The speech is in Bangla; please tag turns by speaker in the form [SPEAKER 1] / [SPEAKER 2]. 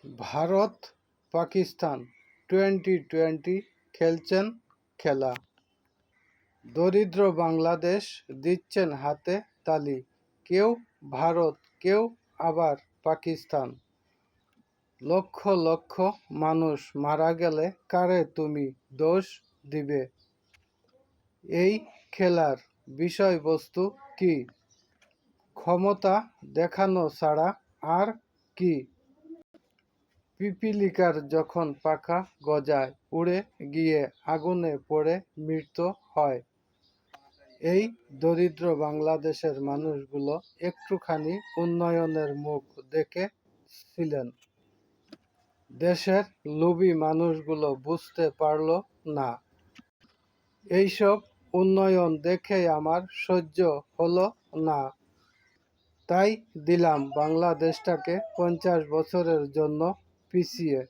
[SPEAKER 1] ভারত পাকিস্তান টি-20 খেলছেন খেলা। দরিদ্র বাংলাদেশ দিচ্ছেন হাতে তালি, কেউ ভারত কেউ আবার পাকিস্তান। লক্ষ লক্ষ মানুষ মারা গেলে কারে তুমি দোষ দিবে? এই খেলার বিষয়বস্তু কি? ক্ষমতা দেখানো ছাড়া আর কি? পিপীলিকার যখন পাখা গজায়, উড়ে গিয়ে আগুনে পড়ে মৃত্যু হয়। এই দরিদ্র বাংলাদেশের মানুষগুলো একটুখানি উন্নয়নের মুখ দেখেছিলেন। দেশের লোভী মানুষগুলো বুঝতে পারল না। এইসব উন্নয়ন দেখে আমার সহ্য হলো না। তাই দিলাম বাংলাদেশটাকে 50 বছরের জন্য পিছিয়ে।